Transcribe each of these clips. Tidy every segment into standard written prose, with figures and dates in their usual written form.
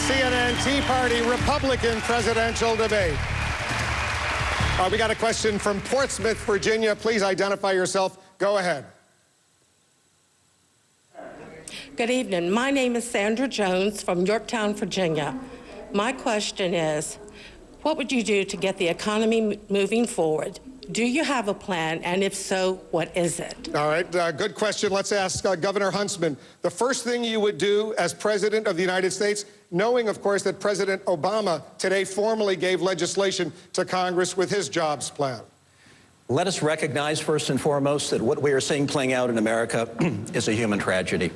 CNN Tea Party Republican presidential debate. We got a question from Portsmouth, Virginia. Please identify yourself. Go ahead. Good evening. My name is Sandra Jones from Yorktown, Virginia. My question is, what would you do to get the economy moving forward? Do you have a plan? And if so, what is it? All right, good question. Let's ask Governor Huntsman. The first thing you would do as President of the United States, knowing, of course, that President Obama today formally gave legislation to Congress with his jobs plan. Let us recognize, first and foremost, that what we are seeing playing out in America is a human tragedy.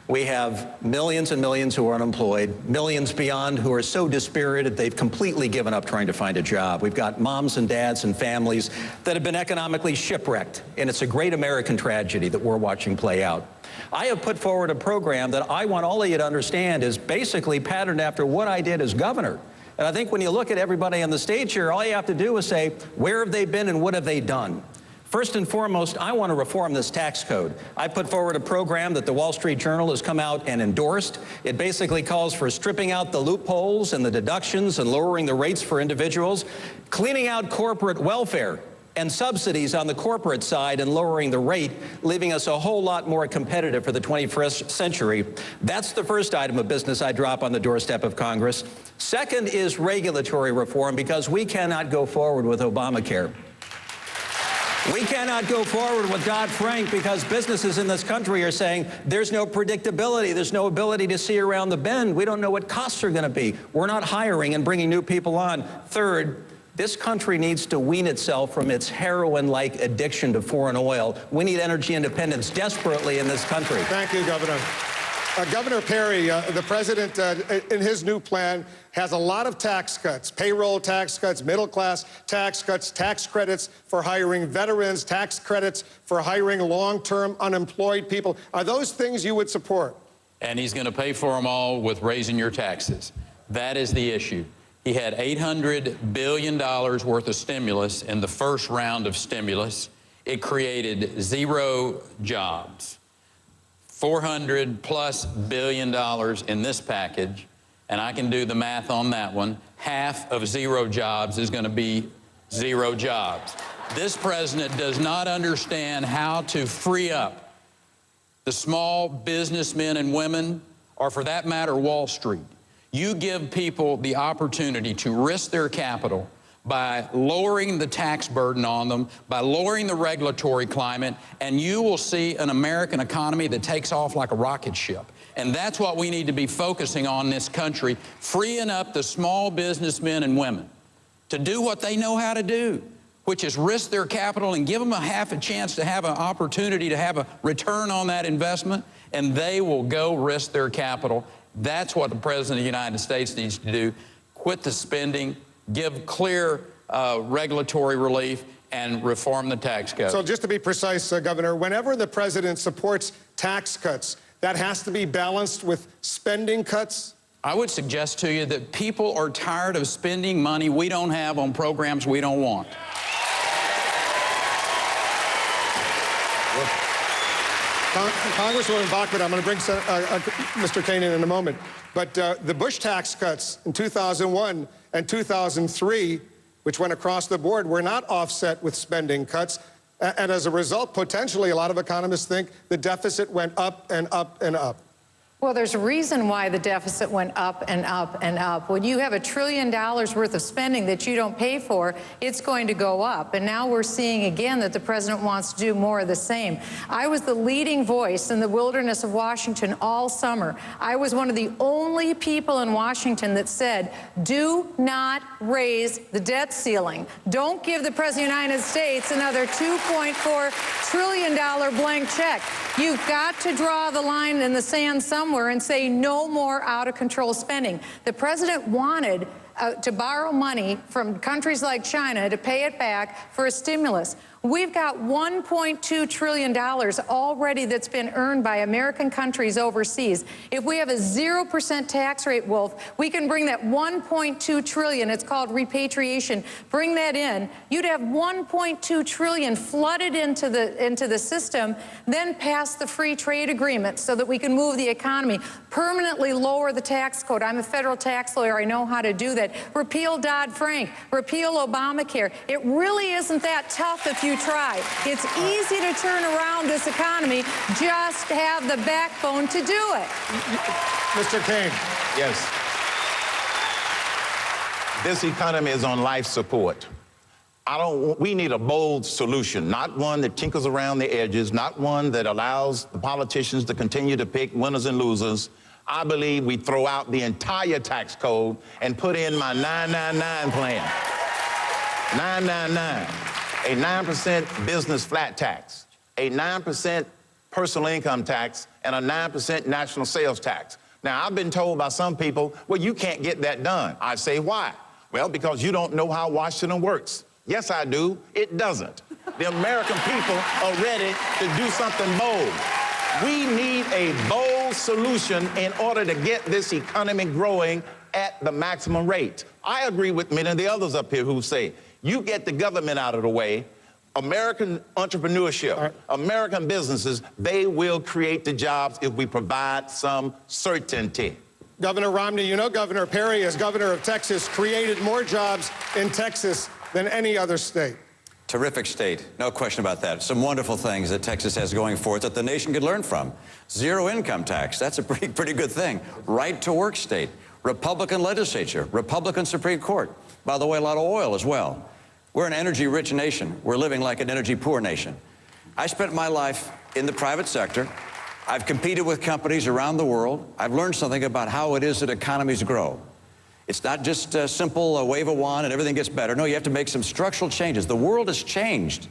We have millions and millions who are unemployed, millions beyond who are so dispirited they've completely given up trying to find a job. We've got moms and dads and families that have been economically shipwrecked, and it's a great American tragedy that we're watching play out. I have put forward a program that I want all of you to understand is basically patterned after what I did as governor. And I think when you look at everybody on the stage here, all you have to do is say, where have they been and what have they done? First and foremost, I want to reform this tax code. I put forward a program that the Wall Street Journal has come out and endorsed. It basically calls for stripping out the loopholes and the deductions and lowering the rates for individuals, cleaning out corporate welfare and subsidies on the corporate side and lowering the rate, leaving us a whole lot more competitive for the 21st century. That's the first item of business I drop on the doorstep of Congress. Second is regulatory reform, because we cannot go forward with Obamacare. We cannot go forward with Dodd-Frank because businesses in this country are saying there's no predictability, there's no ability to see around the bend. We don't know what costs are going to be. We're not hiring and bringing new people on. Third, this country needs to wean itself from its heroin-like addiction to foreign oil. We need energy independence desperately in this country. Thank you, Governor. Governor Perry, the president, in his new plan, has a lot of tax cuts, payroll tax cuts, middle-class tax cuts, tax credits for hiring veterans, tax credits for hiring long-term unemployed people. Are those things you would support? And he's going to pay for them all with raising your taxes. That is the issue. He had $800 billion worth of stimulus in the first round of stimulus. It created 0 jobs. $400+ billion in this package, and I can do the math on that one. Half of 0 jobs is going to be 0 jobs. This president does not understand how to free up the small businessmen and women, or for that matter, Wall Street. You give people the opportunity to risk their capital by lowering the tax burden on them, by lowering the regulatory climate, and you will see an American economy that takes off like a rocket ship. And that's what we need to be focusing on in this country, freeing up the small businessmen and women to do what they know how to do, which is risk their capital and give them a chance to have an opportunity to have a return on that investment, and they will go risk their capital. That's what the President of the United States needs to do. Quit the spending, give clear regulatory relief, and reform the tax code. So just to be precise, Governor, whenever the president supports tax cuts, that has to be balanced with spending cuts? I would suggest to you that people are tired of spending money we don't have on programs we don't want. Congresswoman Bachmann, I'm going to bring Mr. Cain in a moment, but the Bush tax cuts in 2001 and 2003, which went across the board, were not offset with spending cuts. And as a result, potentially, a lot of economists think the deficit went up and up and up. Well, there's a reason why the deficit went up and up and up. When you have $1 trillion worth of spending that you don't pay for, it's going to go up. And now we're seeing again that the president wants to do more of the same. I was the leading voice in the wilderness of Washington all summer. I was one of the only people in Washington that said, do not raise the debt ceiling. Don't give the president of the United States another $2.4 trillion blank check. You've got to draw the line in the sand somewhere and say no more out-of-control spending. The president wanted to borrow money from countries like China to pay it back for a stimulus. We've got $1.2 trillion already that's been earned by American countries overseas. If we have a 0% tax rate, Wolf, we can bring that $1.2 trillion, it's called repatriation, bring that in. You'd have $1.2 trillion flooded into the system, then pass the free trade agreement so that we can move the economy, permanently lower the tax code. I'm a federal tax lawyer. I know how to do that. Repeal Dodd-Frank, repeal Obamacare. It really isn't that tough if you try. It's easy to turn around this economy. Just have the backbone to do it. Mr. Cain. Yes. This economy is on life support. We need a bold solution, not one that tinkers around the edges, not one that allows the politicians to continue to pick winners and losers. I believe we throw out the entire tax code and put in my 999 plan. 999, a 9% business flat tax, a 9% personal income tax, and a 9% national sales tax. Now, I've been told by some people, well, you can't get that done. I say, why? Well, because you don't know how Washington works. Yes, I do. It doesn't. The American people are ready to do something bold. We need a bold solution in order to get this economy growing at the maximum rate. I agree with many of the others up here who say, you get the government out of the way, American entrepreneurship, American businesses, they will create the jobs if we provide some certainty. Governor Romney, you know Governor Perry, as governor of Texas, created more jobs in Texas than any other state. Terrific state, no question about that. Some wonderful things that Texas has going for it that the nation could learn from. Zero income tax, that's a pretty good thing. Right to work state, Republican legislature, Republican Supreme Court. By the way, a lot of oil as well. We're an energy-rich nation. We're living like an energy-poor nation. I spent my life in the private sector. I've competed with companies around the world. I've learned something about how it is that economies grow. It's not just a simple wave a wand and everything gets better. No, you have to make some structural changes. The world has changed.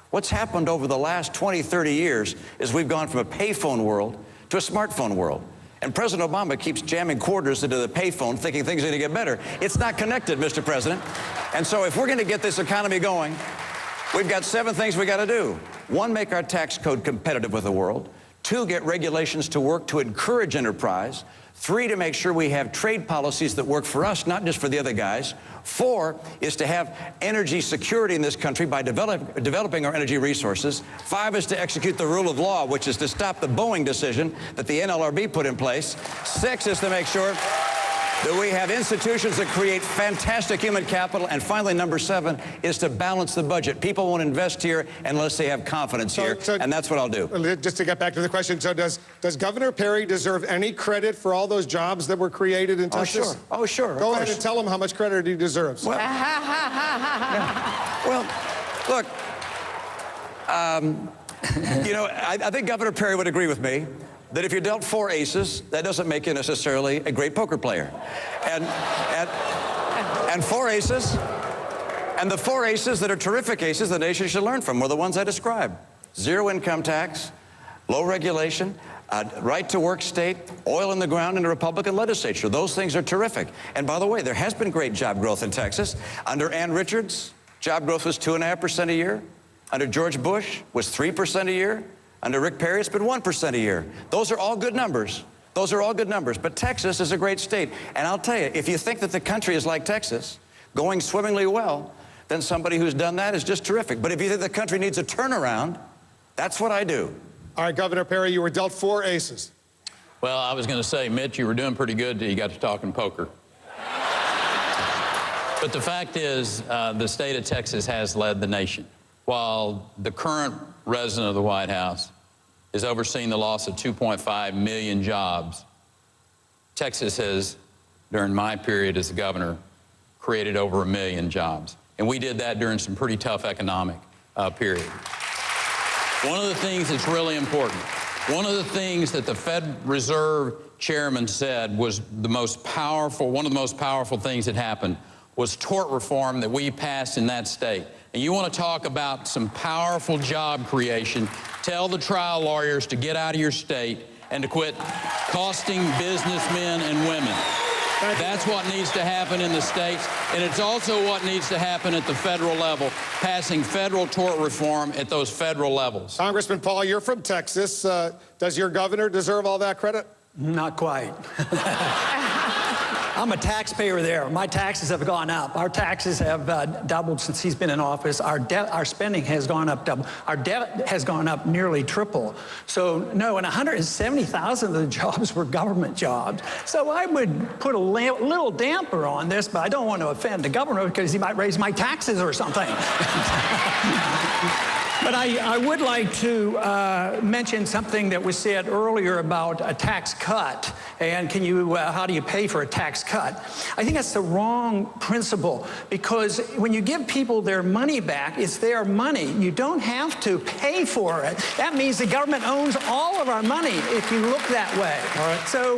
What's happened over the last 20, 30 years is we've gone from a payphone world to a smartphone world. And President Obama keeps jamming quarters into the payphone thinking things are going to get better. It's not connected, Mr. President. And so if we're going to get this economy going, we've got 7 things we got to do. 1, make our tax code competitive with the world. 2, get regulations to work to encourage enterprise. 3, to make sure we have trade policies that work for us, not just for the other guys. 4 is to have energy security in this country by developing our energy resources. 5 is to execute the rule of law, which is to stop the Boeing decision that the NLRB put in place. 6 is to make sure that we have institutions that create fantastic human capital. And finally, number 7 is to balance the budget. People won't invest here unless they have confidence here, and that's what I'll do. Just to get back to the question, so does Governor Perry deserve any credit for all those jobs that were created in Texas? Oh, sure. Go ahead and tell him how much credit he deserves. Well, well look, you know, I think Governor Perry would agree with me that if you're dealt 4 aces, that doesn't make you necessarily a great poker player. And 4 aces, and the 4 aces that are terrific aces the nation should learn from were the ones I described. 0 income tax, low regulation, right to work state, oil in the ground, and a Republican legislature. Those things are terrific. And by the way, there has been great job growth in Texas. Under Ann Richards, job growth was 2.5% a year. Under George Bush was 3% a year. Under Rick Perry, it's been 1% a year. Those are all good numbers. Those are all good numbers. But Texas is a great state. And I'll tell you, if you think that the country is like Texas, going swimmingly well, then somebody who's done that is just terrific. But if you think the country needs a turnaround, that's what I do. All right, Governor Perry, you were dealt 4 aces. Well, I was going to say, Mitt, you were doing pretty good till you got to talking poker. But the fact is, the state of Texas has led the nation. While the current resident of the White House is overseeing the loss of 2.5 million jobs, Texas has, during my period as the governor, created over 1 million jobs. And we did that during some pretty tough economic period. One of the things that's really important, one of the things that the Fed Reserve chairman said was the most powerful, one of the most powerful things that happened was tort reform that we passed in that state. And you want to talk about some powerful job creation, tell the trial lawyers to get out of your state and to quit costing businessmen and women That's what needs to happen in the states, and it's also what needs to happen at the federal level, passing federal tort reform at those federal levels. Congressman Paul, you're from Texas. Does your governor deserve all that credit? Not quite. I'm a taxpayer there. My taxes have gone up. Our taxes have doubled since he's been in office. Our spending has gone up double. Our debt has gone up nearly triple. So no, and 170,000 of the jobs were government jobs. So I would put a little damper on this, but I don't want to offend the governor because he might raise my taxes or something. But I would like to mention something that was said earlier about a tax cut. And can you, how do you pay for a tax cut? I think that's the wrong principle, because when you give people their money back, it's their money. You don't have to pay for it. That means the government owns all of our money if you look that way. All right. So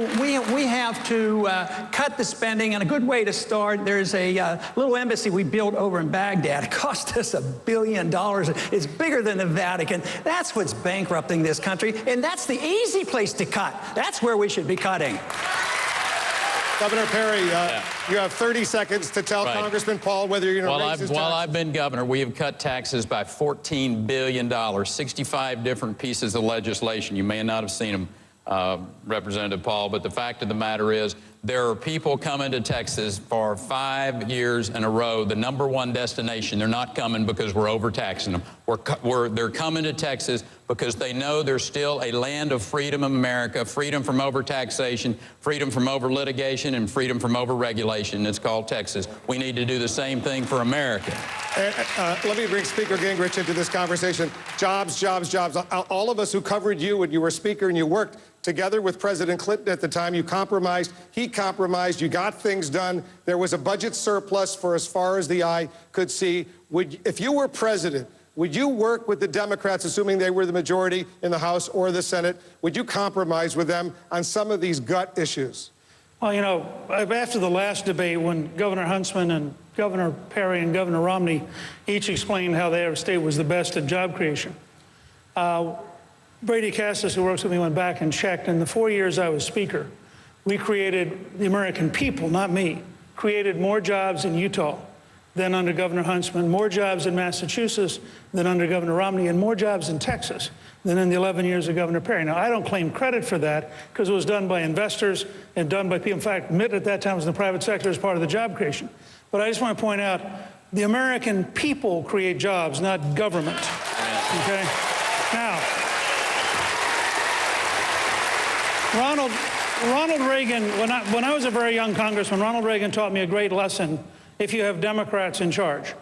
we have to cut the spending, and a good way to start, there's a little embassy we built over in Baghdad. It cost us $1 billion. It's bigger than the Vatican. That's what's bankrupting this country, and that's the easy place to cut. That's where we should be cutting. Governor Perry, you have 30 seconds to tell Congressman Paul whether you're going to raise his taxes. While I've been governor, we have cut taxes by $14 billion, 65 different pieces of legislation. You may not have seen them, Representative Paul, but the fact of the matter is there are people coming to Texas for 5 years in a row, the #1 destination. They're not coming because we're overtaxing them. They're coming to Texas because they know there's still a land of freedom in America, freedom from overtaxation, freedom from over-litigation, and freedom from over-regulation. It's called Texas. We need to do the same thing for America. Let me bring Speaker Gingrich into this conversation. Jobs, jobs, jobs. All of us who covered you when you were Speaker and you worked together with President Clinton at the time, you compromised, he compromised, you got things done. There was a budget surplus for as far as the eye could see. If you were president, would you work with the Democrats, assuming they were the majority in the House or the Senate? Would you compromise with them on some of these gut issues? Well, you know, after the last debate, when Governor Huntsman and Governor Perry and Governor Romney each explained how their state was the best at job creation, Brady Cassis, who works with me, went back and checked. In the 4 years I was Speaker, we created, the American people, not me, created more jobs in Utah than under Governor Huntsman, more jobs in Massachusetts than under Governor Romney, and more jobs in Texas than in the 11 years of Governor Perry. Now, I don't claim credit for that because it was done by investors and done by people. In fact, Mitt at that time was in the private sector as part of the job creation. But I just want to point out, the American people create jobs, not government. Okay? Now, Ronald Reagan, when I was a very young congressman, Ronald Reagan taught me a great lesson if you have Democrats in charge.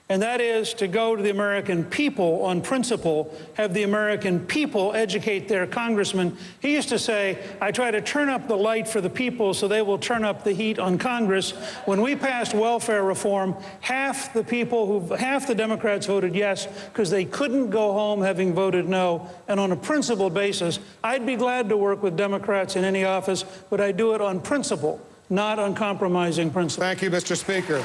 And that is to go to the American people on principle, have the American people educate their congressman. He used to say, I try to turn up the light for the people so they will turn up the heat on Congress. When we passed welfare reform, half the Democrats voted yes because they couldn't go home having voted no. And on a principled basis, I'd be glad to work with Democrats in any office, but I do it on principle, not on compromising principle. Thank you, Mr. Speaker.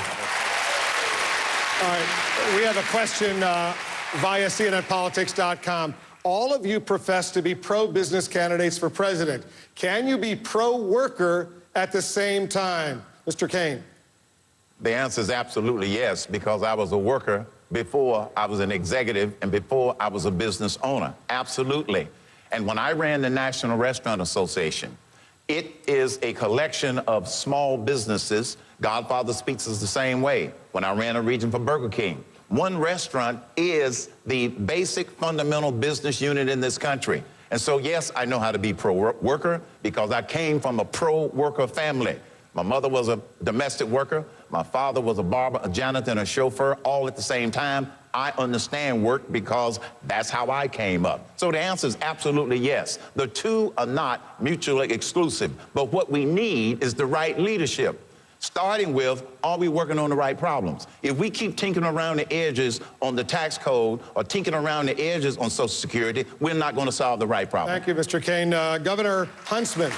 All right, we have a question via CNNPolitics.com. All of you profess to be pro-business candidates for president. Can you be pro-worker at the same time? Mr. Cain. The answer is absolutely yes, because I was a worker before I was an executive and before I was a business owner. Absolutely. And when I ran the National Restaurant Association, it is a collection of small businesses. Godfather speaks is the same way. When I ran a region for Burger King, one restaurant is the basic fundamental business unit in this country. And so, yes, I know how to be pro-worker because I came from a pro-worker family. My mother was a domestic worker. My father was a barber, a janitor, and a chauffeur, all at the same time. I understand work because that's how I came up. So the answer is absolutely yes. The two are not mutually exclusive. But what we need is the right leadership. Starting with, are we working on the right problems? If we keep tinkering around the edges on the tax code or tinkering around the edges on Social Security, we're not going to solve the right problem. Thank you, Mr. Cain. Governor Huntsman,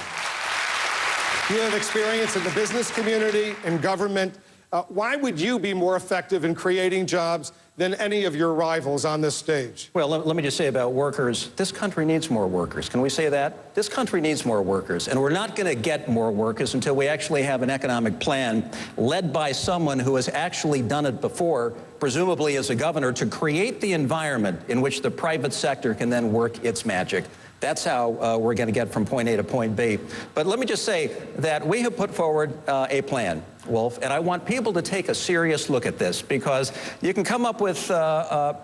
you have experience in the business community and government. Why would you be more effective in creating jobs than any of your rivals on this stage. Well, let me just say about workers, this country needs more workers. Can we say that? This country needs more workers, and we're not going to get more workers until we actually have an economic plan led by someone who has actually done it before, presumably as a governor, to create the environment in which the private sector can then work its magic. That's how we're going to get from point A to point B. But let me just say that we have put forward a plan, Wolf, and I want people to take a serious look at this, because you can come up with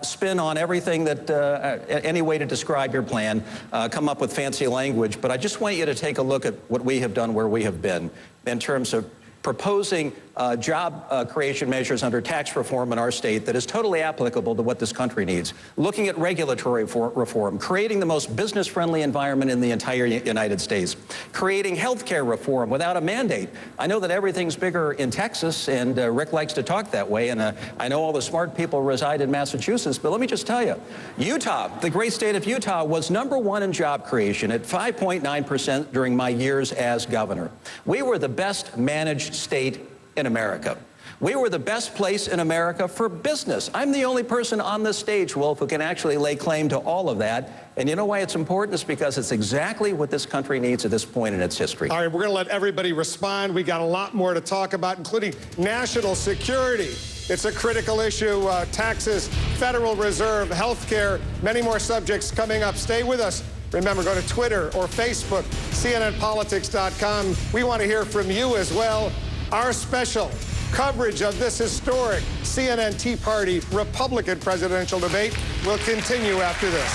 spin on everything that, any way to describe your plan, come up with fancy language, but I just want you to take a look at what we have done, where we have been, in terms of proposing job creation measures under tax reform in our state that is totally applicable to what this country needs. Looking at regulatory reform, creating the most business-friendly environment in the entire United States, creating health care reform without a mandate. I know that everything's bigger in Texas, and Rick likes to talk that way, and I know all the smart people reside in Massachusetts, but let me just tell you, Utah, the great state of Utah, was #1 in job creation at 5.9% during my years as governor. We were the best managed state in America. We were the best place in America for business. I'm the only person on this stage, Wolf, who can actually lay claim to all of that. And you know why it's important? It's because it's exactly what this country needs at this point in its history. All right, we're going to let everybody respond. We got a lot more to talk about, including national security. It's a critical issue. Taxes, Federal Reserve, health care, many more subjects coming up. Stay with us. Remember, go to Twitter or Facebook, CNNPolitics.com. We want to hear from you as well. Our special coverage of this historic CNN Tea Party Republican presidential debate will continue after this.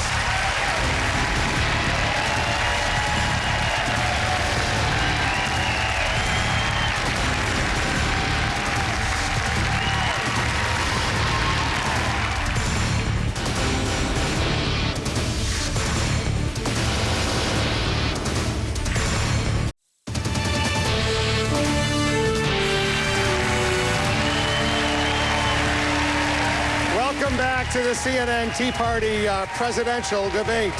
To the CNN Tea Party presidential debate.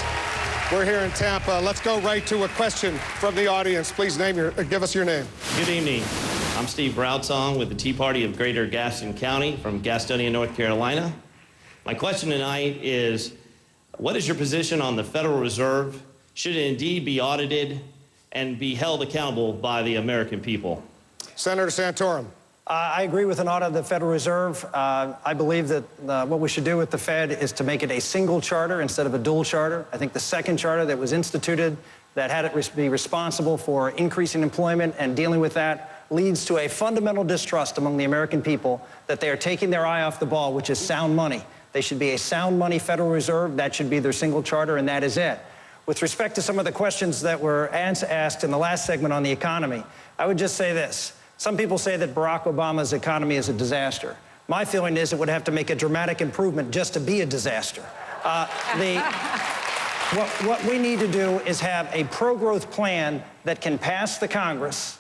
We're here in Tampa. Let's go right to a question from the audience. Please give us your name. Good evening. I'm Steve Broudsong with the Tea Party of Greater Gaston County from Gastonia, North Carolina. My question tonight is, what is your position on the Federal Reserve? Should it indeed be audited and be held accountable by the American people? Senator Santorum. I agree with an audit of the Federal Reserve. I believe that what we should do with the Fed is to make it a single charter instead of a dual charter. I think the second charter that was instituted that had it be responsible for increasing employment and dealing with that leads to a fundamental distrust among the American people that they are taking their eye off the ball, which is sound money. They should be a sound money Federal Reserve. That should be their single charter, and that is it. With respect to some of the questions that were asked in the last segment on the economy, I would just say this. Some people say that Barack Obama's economy is a disaster. My feeling is it would have to make a dramatic improvement just to be a disaster. What we need to do is have a pro-growth plan that can pass the Congress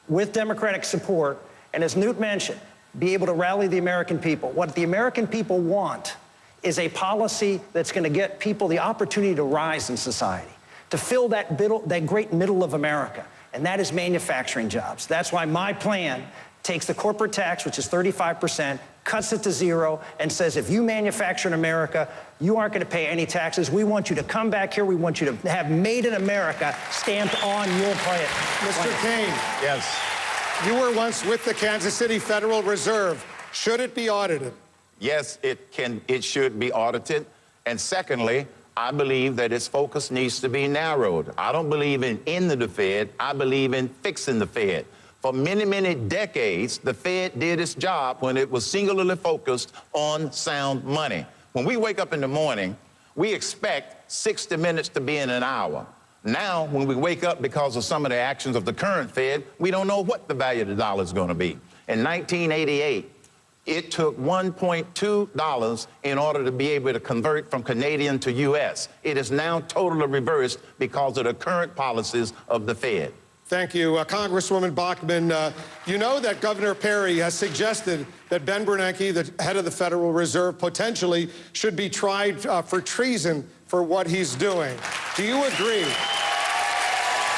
with Democratic support, and as Newt mentioned, be able to rally the American people. What the American people want is a policy that's going to get people the opportunity to rise in society, to fill that great middle of America. And that is manufacturing jobs. That's why my plan takes the corporate tax, which is 35%, cuts it to zero, and says if you manufacture in America, you aren't going to pay any taxes. We want you to come back here. We want you to have Made in America stamped on your plate. Mr. Cain. Yes. You were once with the Kansas City Federal Reserve. Should it be audited? Yes, it should be audited. And secondly, I believe that its focus needs to be narrowed. I don't believe in ending the Fed. I believe in fixing the Fed. For many, many decades, the Fed did its job when it was singularly focused on sound money. When we wake up in the morning, we expect 60 minutes to be in an hour. Now, when we wake up because of some of the actions of the current Fed, we don't know what the value of the dollar is going to be. In 1988, it took $1.2 in order to be able to convert from Canadian to U.S. It is now totally reversed because of the current policies of the Fed. Thank you. Congresswoman Bachmann, you know that Governor Perry has suggested that Ben Bernanke, the head of the Federal Reserve, potentially should be tried for treason for what he's doing. Do you agree?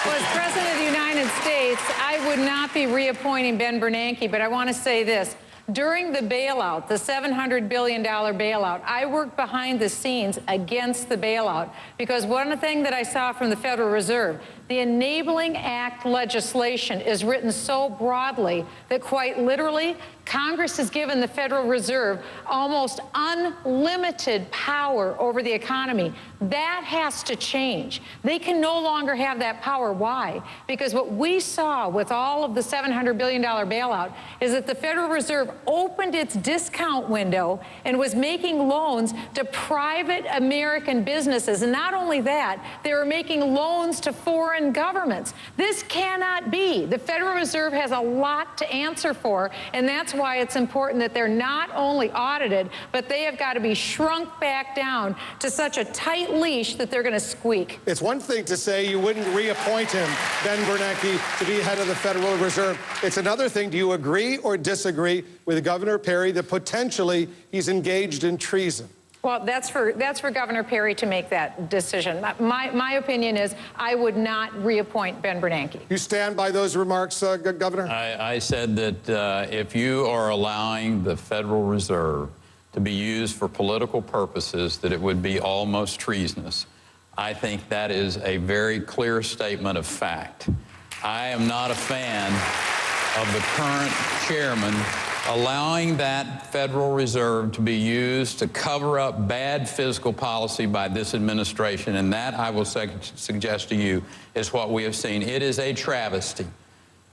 Well, as President of the United States, I would not be reappointing Ben Bernanke, but I want to say this. During the bailout, the $700 billion bailout, I worked behind the scenes against the bailout because one thing that I saw from the Federal Reserve, the Enabling Act legislation is written so broadly that quite literally, Congress has given the Federal Reserve almost unlimited power over the economy. That has to change. They can no longer have that power. Why? Because what we saw with all of the $700 billion bailout is that the Federal Reserve opened its discount window and was making loans to private American businesses. And not only that, they were making loans to foreign governments. This cannot be. The Federal Reserve has a lot to answer for, and that's why it's important that they're not only audited, but they have got to be shrunk back down to such a tight leash that they're going to squeak. It's one thing to say you wouldn't reappoint him, Ben Bernanke, to be head of the Federal Reserve. It's another thing, do you agree or disagree with Governor Perry that potentially he's engaged in treason? Well, that's for Governor Perry to make that decision. My opinion is I would not reappoint Ben Bernanke. You stand by those remarks, Governor? I said that if you are allowing the Federal Reserve to be used for political purposes, that it would be almost treasonous. I think that is a very clear statement of fact. I am not a fan of the current chairman allowing that Federal Reserve to be used to cover up bad fiscal policy by this administration, and that, I will suggest to you, is what we have seen. It is a travesty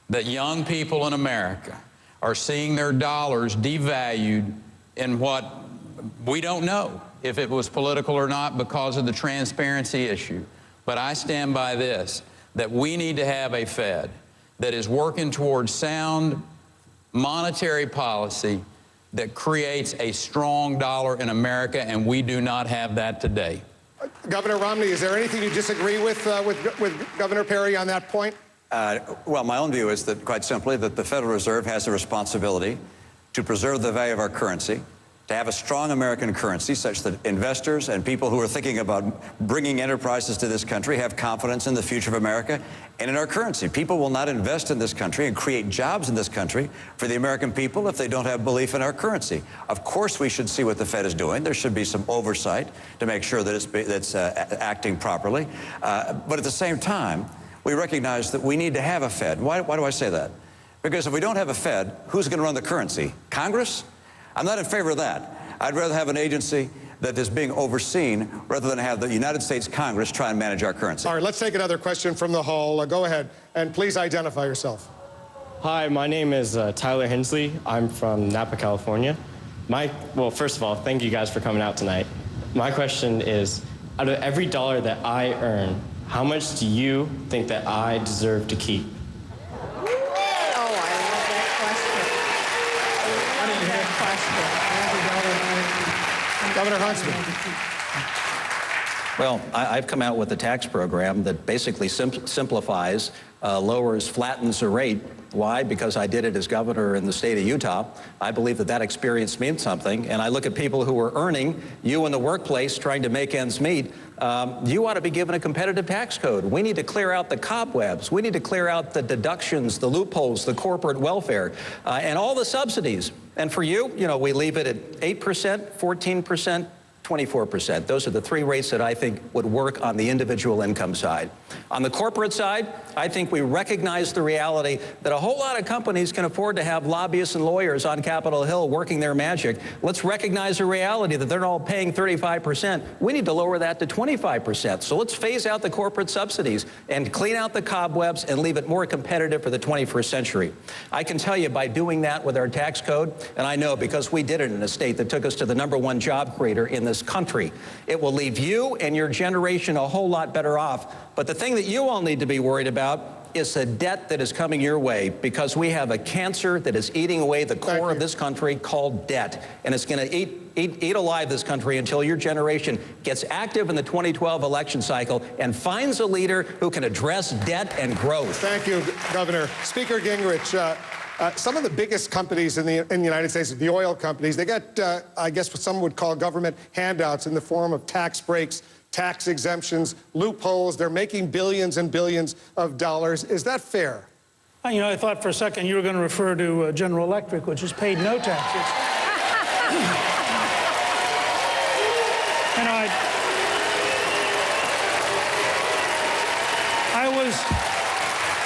that young people in America are seeing their dollars devalued in what we don't know if it was political or not because of the transparency issue. But I stand by this, that we need to have a Fed that is working towards sound monetary policy that creates a strong dollar in America, and we do not have that today. Governor Romney, is there anything you disagree with Governor Perry on that point? Well, my own view is that, quite simply, that the Federal Reserve has a responsibility to preserve the value of our currency, to have a strong American currency such that investors and people who are thinking about bringing enterprises to this country have confidence in the future of America and in our currency. People will not invest in this country and create jobs in this country for the American people if they don't have belief in our currency. Of course, we should see what the Fed is doing. There should be some oversight to make sure that it's acting properly. But at the same time, we recognize that we need to have a Fed. Why do I say that? Because if we don't have a Fed, who's going to run the currency? Congress? I'm not in favor of that. I'd rather have an agency that is being overseen rather than have the United States Congress try and manage our currency. All right, let's take another question from the hall. Go ahead, and please identify yourself. Hi, my name is Tyler Hensley. I'm from Napa, California. Well, first of all, thank you guys for coming out tonight. My question is, out of every dollar that I earn, how much do you think that I deserve to keep? Governor Huntsman. Well, I've come out with a tax program that basically simplifies, lowers, flattens the rate. Why? Because I did it as governor in the state of Utah. I believe that that experience means something. And I look at people who are earning, you in the workplace trying to make ends meet. You ought to be given a competitive tax code. We need to clear out the cobwebs. We need to clear out the deductions, the loopholes, the corporate welfare, and all the subsidies. And for you, we leave it at 8%, 14%, 24%. Those are the three rates that I think would work on the individual income side. On the corporate side, I think we recognize the reality that a whole lot of companies can afford to have lobbyists and lawyers on Capitol Hill working their magic. Let's recognize the reality that they're all paying 35%. We need to lower that to 25%. So let's phase out the corporate subsidies and clean out the cobwebs and leave it more competitive for the 21st century. I can tell you by doing that with our tax code, and I know because we did it in a state that took us to the #1 job creator in this country, it will leave you and your generation a whole lot better off. But the thing that you all need to be worried about is the debt that is coming your way, because we have a cancer that is eating away the core of this country called debt. And it's going to eat alive this country until your generation gets active in the 2012 election cycle and finds a leader who can address debt and growth. Thank you, Governor. Speaker Gingrich, some of the biggest companies in the United States, the oil companies, they get, I guess what some would call government handouts in the form of tax breaks, tax exemptions, loopholes. They're making billions and billions of dollars. Is that fair? You know, I thought for a second you were going to refer to General Electric, which has paid no taxes. You know,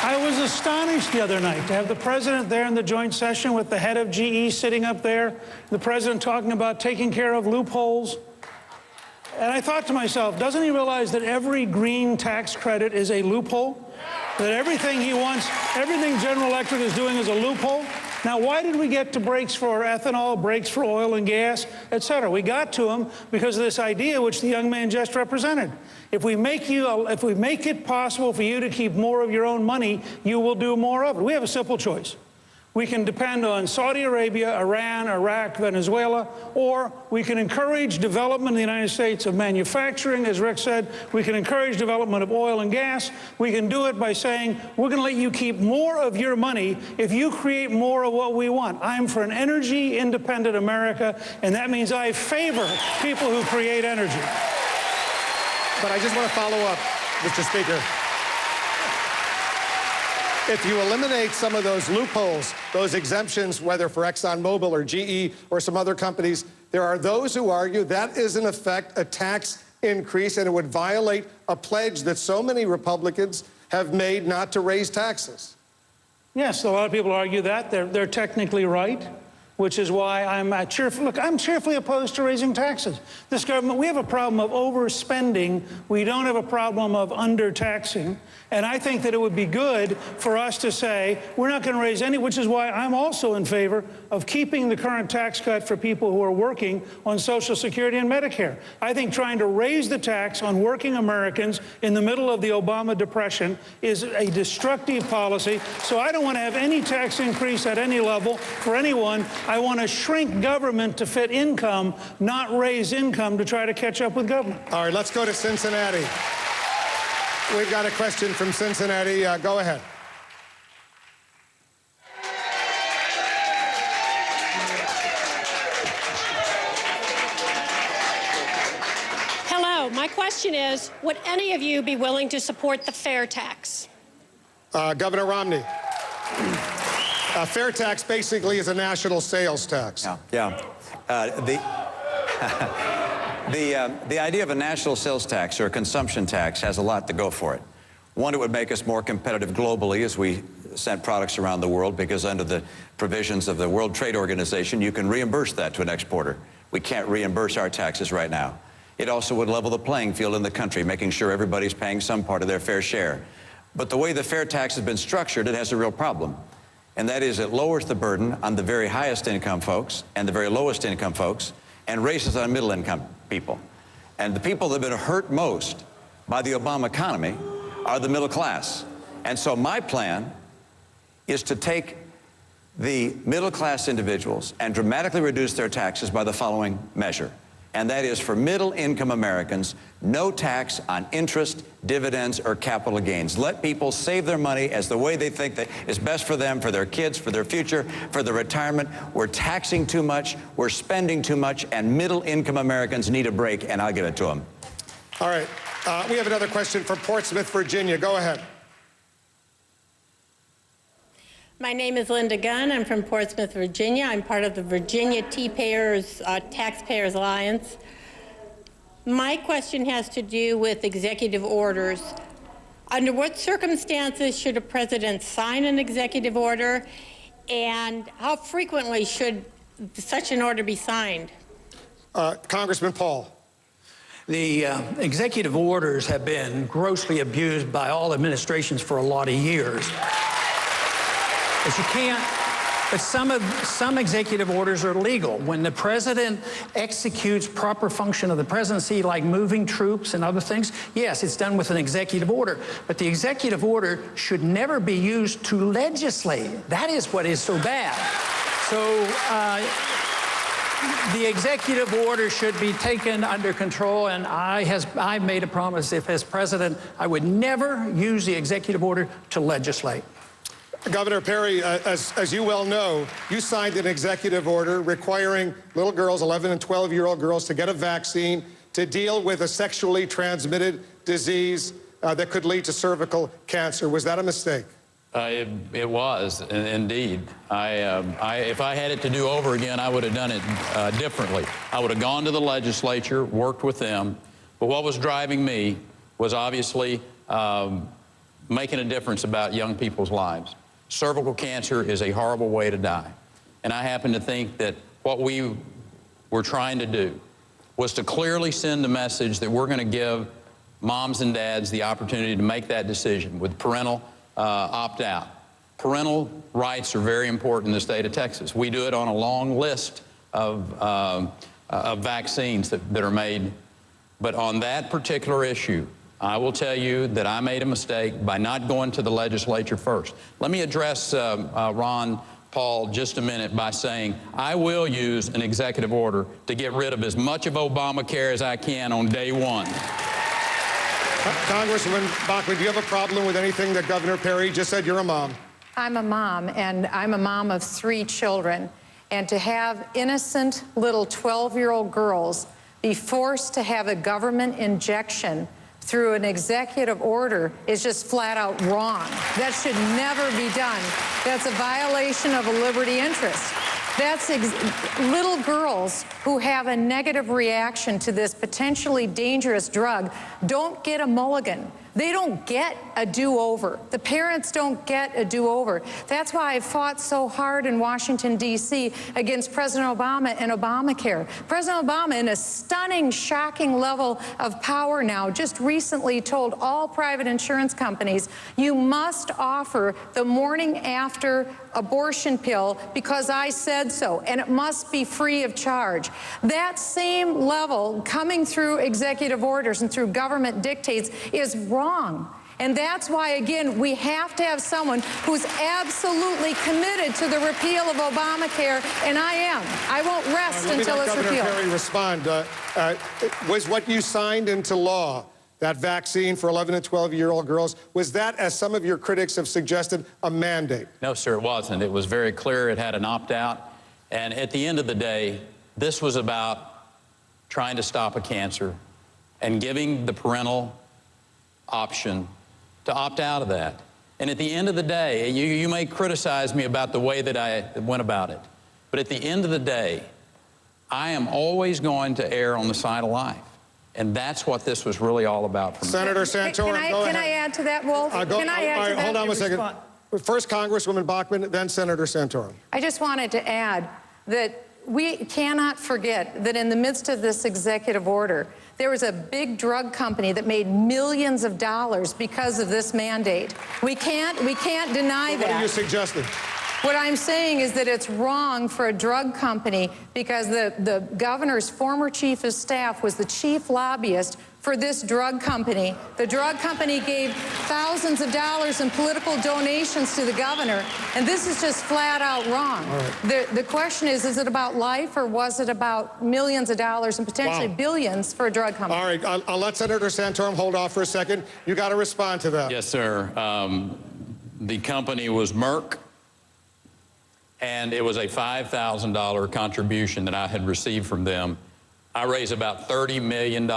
I was astonished the other night to have the president there in the joint session with the head of GE sitting up there, the president talking about taking care of loopholes. And I thought to myself, doesn't he realize that every green tax credit is a loophole? That everything he wants, everything General Electric is doing is a loophole? Now, why did we get to brakes for ethanol, brakes for oil and gas, et cetera? We got to them because of this idea which the young man just represented. If we make it possible for you to keep more of your own money, you will do more of it. We have a simple choice. We can depend on Saudi Arabia, Iran, Iraq, Venezuela, or we can encourage development in the United States of manufacturing, as Rick said. We can encourage development of oil and gas. We can do it by saying, we're going to let you keep more of your money if you create more of what we want. I'm for an energy-independent America, and that means I favor people who create energy. But I just want to follow up, Mr. Speaker. If you eliminate some of those loopholes, those exemptions, whether for ExxonMobil or GE or some other companies, there are those who argue that is, in effect, a tax increase, and it would violate a pledge that so many Republicans have made not to raise taxes. Yes, a lot of people argue that. They're technically right, which is why I'm cheerfully opposed to raising taxes. This government, we have a problem of overspending. We don't have a problem of undertaxing. And I think that it would be good for us to say, we're not going to raise any, which is why I'm also in favor of keeping the current tax cut for people who are working on Social Security and Medicare. I think trying to raise the tax on working Americans in the middle of the Obama depression is a destructive policy. So I don't want to have any tax increase at any level for anyone. I want to shrink government to fit income, not raise income to try to catch up with government. All right, let's go to Cincinnati. We've got a question from Cincinnati. Go ahead. Hello, my question is, would any of you be willing to support the fair tax? Governor Romney. Fair tax basically is a national sales tax. Yeah. The idea of a national sales tax or a consumption tax has a lot to go for it. One, it would make us more competitive globally as we sent products around the world, because under the provisions of the World Trade Organization, you can reimburse that to an exporter. We can't reimburse our taxes right now. It also would level the playing field in the country, making sure everybody's paying some part of their fair share. But the way the fair tax has been structured, it has a real problem. And that is, it lowers the burden on the very highest income folks and the very lowest income folks, and raises on middle income people. And the people that have been hurt most by the Obama economy are the middle class. And so my plan is to take the middle class individuals and dramatically reduce their taxes by the following measure. And that is, for middle income Americans, no tax on interest, dividends, or capital gains. Let people save their money as the way they think that is best for them, for their kids, for their future, for their retirement. We're taxing too much, we're spending too much, and middle income Americans need a break, and I'll give it to them. All right. We have another question from Portsmouth, Virginia. Go ahead. My name is Linda Gunn. I'm from Portsmouth, Virginia. I'm part of the Virginia Taxpayers Alliance. My question has to do with executive orders. Under what circumstances should a president sign an executive order, and how frequently should such an order be signed? Congressman Paul. The executive orders have been grossly abused by all administrations for a lot of years. But you can't, but some executive orders are legal. When the president executes proper function of the presidency, like moving troops and other things, yes, it's done with an executive order. But the executive order should never be used to legislate. That is what is so bad. So the executive order should be taken under control, and I made a promise, if as president, I would never use the executive order to legislate. Governor Perry, as you well know, you signed an executive order requiring little girls, 11 and 12-year-old girls, to get a vaccine to deal with a sexually transmitted disease that could lead to cervical cancer. Was that a mistake? It was, indeed. If I had it to do over again, I would have done it differently. I would have gone to the legislature, worked with them, but what was driving me was obviously making a difference about young people's lives. Cervical cancer is a horrible way to die, and I happen to think that what we were trying to do was to clearly send a message that we're going to give moms and dads the opportunity to make that decision with parental opt-out. Parental rights are very important in the state of Texas. We do it on a long list of vaccines that are made. But on that particular issue, I will tell you that I made a mistake by not going to the legislature first. Let me address Ron Paul just a minute by saying I will use an executive order to get rid of as much of Obamacare as I can on day one. Congresswoman Bachmann, do you have a problem with anything that Governor Perry just said? You're a mom. I'm a mom, and I'm a mom of 3 children. And to have innocent little 12-year-old girls be forced to have a government injection through an executive order is just flat out wrong. That should never be done. That's a violation of a liberty interest. That's little girls who have a negative reaction to this potentially dangerous drug don't get a mulligan. They don't get a do-over. The parents don't get a do-over. That's why I fought so hard in Washington, D.C. against President Obama and Obamacare. President Obama, in a stunning, shocking level of power now, just recently told all private insurance companies, you must offer the morning after abortion pill because I said so, and it must be free of charge. That same level coming through executive orders and through government dictates is wrong. And that's why, again, we have to have someone who's absolutely committed to the repeal of Obamacare, and I am. I won't rest until it's repealed. Governor Perry respond. Was what you signed into law, that vaccine for 11 and 12-year-old girls, was that, as some of your critics have suggested, a mandate? No, sir, it wasn't. It was very clear. It had an opt-out. And at the end of the day, this was about trying to stop a cancer and giving the parental option to opt out of that. And at the end of the day, you may criticize me about the way that I went about it, but at the end of the day, I am always going to err on the side of life. And that's what this was really all about for me. Senator Santorum, go ahead. Can I add to that, Wolf? Can I add to that? Hold on a second. First Congresswoman Bachmann, then Senator Santorum. I just wanted to add that we cannot forget that in the midst of this executive order, there was a big drug company that made millions of dollars because of this mandate. We can't deny that. What are you suggesting? What I'm saying is that it's wrong for a drug company because the governor's former chief of staff was the chief lobbyist for this drug company. The drug company gave thousands of dollars in political donations to the governor, and this is just flat out wrong. Right. The question is it about life or was it about millions of dollars and potentially billions for a drug company? All right, I'll let Senator Santorum hold off for a second. You got to respond to that. Yes, sir. The company was Merck, and it was a $5,000 contribution that I had received from them. I raised about $30 million.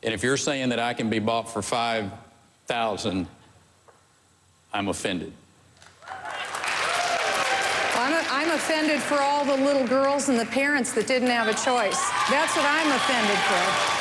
And if you're saying that I can be bought for $5,000, I'm offended. I'm offended for all the little girls and the parents that didn't have a choice. That's what I'm offended for.